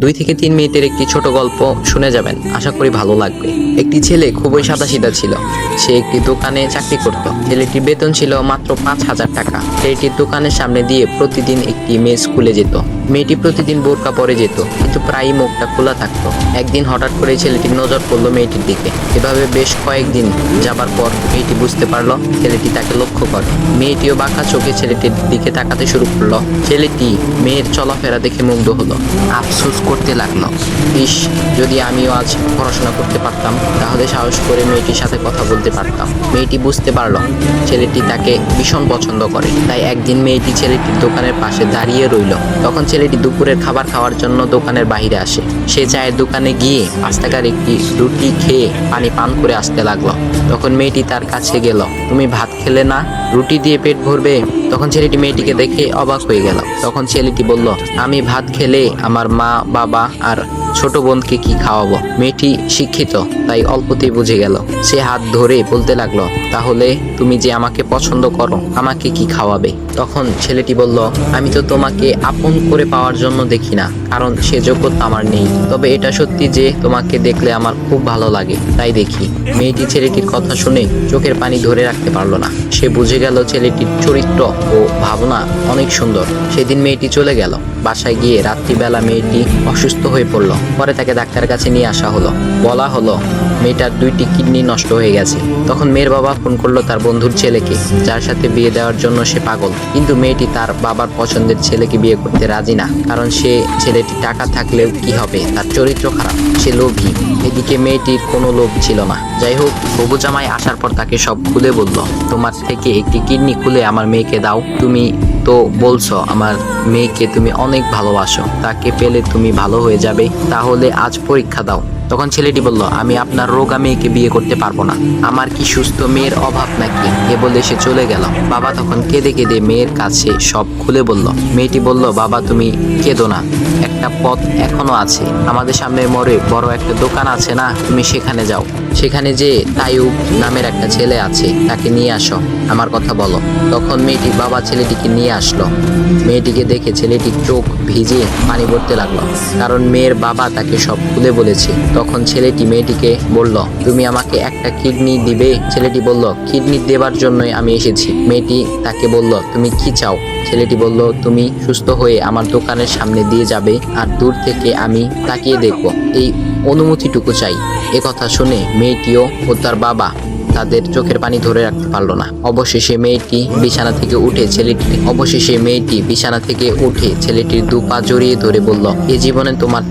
2 থেকে 3 মিনিটের একটি ছোট গল্প শুনে যাবেন, আশা করি ভালো লাগবে। একটি ছেলে খুবই সাদাসিধা ছিল। সে একটি দোকানে চাকরি করত। ছেলেটির বেতন ছিল মাত্র 5,000 টাকা। ছেলেটির দোকানের সামনে দিয়ে প্রতিদিন একটি মেয়ে স্কুলে যেত। মেয়েটি প্রতিদিন বোরকা পরে যেত, কিন্তু প্রায়ই মুখটা খোলা থাকতো। একদিন হঠাৎ করে ছেলেটির নজর পড়লো মেয়েটির দিকে। এভাবে বেশ কয়েকদিন যাবার পর মেয়েটি বুঝতে পারলো ছেলেটি তাকে লক্ষ্য করে। মেয়েটিও বাঁকা চোখে ছেলেটির দিকে তাকাতে শুরু করলো। ছেলেটি মেয়ের চলাফেরা দেখে মুগ্ধ হলো। আফসোস করতে লাগলো, ইস, যদি আমিও আজ পড়াশোনা করতে পারতাম, তাহলে সাহস করে মেয়েটির সাথে কথা বলতে পারতাম। মেয়েটি বুঝতে পারলো ছেলেটি তাকে ভীষণ পছন্দ করে। তাই একদিন মেয়েটি ছেলেটির দোকানের পাশে দাঁড়িয়ে রইল। তখন ছেলেটি দুপুরের খাবার খাওয়ার জন্য দোকানের বাইরে আসে। সে চায়ের দোকানে গিয়ে 5 টাকার একটি রুটি খেয়ে পানি পান করে আসতে লাগলো। তখন মেয়েটি তার কাছে গেল। তুমি ভাত খেলে না, রুটি দিয়ে পেট ভরবে? তখন ছেলেটি মেয়েটিকে দেখে অবাক হয়ে গেল। তখন ছেলেটি বলল, আমি ভাত খেলে আমার মা, বাবা আর ছোট বোনকে কি খাওয়াবো? মেয়েটি শিক্ষিত, তাই অল্পতেই বুঝে গেল। সে হাত ধরে বলতে লাগলো, তাহলে তুমি যে আমাকে পছন্দ করো, আমাকে কি খাওয়াবে? তখন ছেলেটি বলল, আমি তো তোমাকে আপন করে পাওয়ার জন্য দেখি না, কারণ সে যোগ্যতা আমার নেই। তবে এটা সত্যি যে তোমাকে দেখলে আমার খুব ভালো লাগে, তাই দেখি। মেয়েটি ছেলেটির কথা শুনে চোখের পানি ধরে রাখতে পারলো না। সে বুঝে গেল ছেলেটির চরিত্র ও ভাবনা অনেক সুন্দর। সেদিন মেয়েটি চলে গেল। বাসায় গিয়ে রাত্রিবেলা মেয়েটি অসুস্থ হয়ে পড়ল। পরে তাকে ডাক্তারের কাছে নিয়ে আসা হলো। বলা হলো মেয়েটার 2টি কিডনি নষ্ট হয়ে গেছে। তখন মেয়ের বাবা ফোন করলো তার বন্ধুর ছেলেকে, যার সাথে বিয়ে দেওয়ার জন্য সে পাগল। কিন্তু মেয়েটি তার বাবার পছন্দের ছেলেকে বিয়ে করতে রাজি না, কারণ সে ছেলেটি টাকা থাকলেও কি হবে, তার চরিত্র খারাপ, সে লোভী। এদিকে মেয়েটির কোনো লোভ ছিল না। যাই হোক, হবু জামাই আসার পর তাকে সব খুলে বলল, তোমার থেকে একটি কিডনি খুলে আমার মেয়েকে দাও। তুমি তো বলছো আমার মেয়েকে তুমি অনেক ভালোবাসো, তাকে পেলে তুমি ভালো হয়ে যাবে, তাহলে আজ পরীক্ষা দাও। তখন ছেলেটি বলল, আমি আপনার রোগা মেয়েকে বিয়ে করতে পারবো না, আমার কি সুস্থ মেয়ের অভাব নাকি? এ বলে সে চলে গেল। বাবা তখন কেঁদে কেঁদে মেয়ের কাছে সব খুলে বলল। মেয়েটি বলল, বাবা তুমি কেঁদো না, একটা পথ এখনো আছে, আমাদের সামনে মোড়ে বড় একটা দোকান আছে না, তুমি সেখানে যাও। সেখানে যে তাইয়ুব নামের একটা ছেলে আছে, তাকে নিয়ে আসো, আমার কথা বলো। তখন মেয়েটির বাবা ছেলেটিকে নিয়ে আসলো। মেয়েটিকে দেখে ছেলেটির চোখ ভিজে পানি পড়তে লাগলো, কারণ মেয়ের বাবা তাকে সব খুলে বলেছে। তখন ছেলেটি মেয়েটিকে বলল, তুমি আমাকে একটা কিডনি দিবে? ছেলেটি বলল, কিডনি দেবার জন্যই আমি এসেছি। মেয়েটি তাকে বলল, তুমি কি চাও? ছেলেটি বলল, তুমি সুস্থ হয়ে আমার দোকানের সামনে দিয়ে যাবে, আর দূর থেকে আমি তাকিয়ে দেখব, এই অনুমতিটুকু চাই। কথা শুনে মেয়েটিও ও তার বাবা তাদের চোখের পানি ধরে রাখতে পারলো না। অবশেষে মেয়েটি বিছানা থেকে উঠে ছেলেটির 2 পা জড়িয়ে ধরে বলল, এ জীবনে তোমার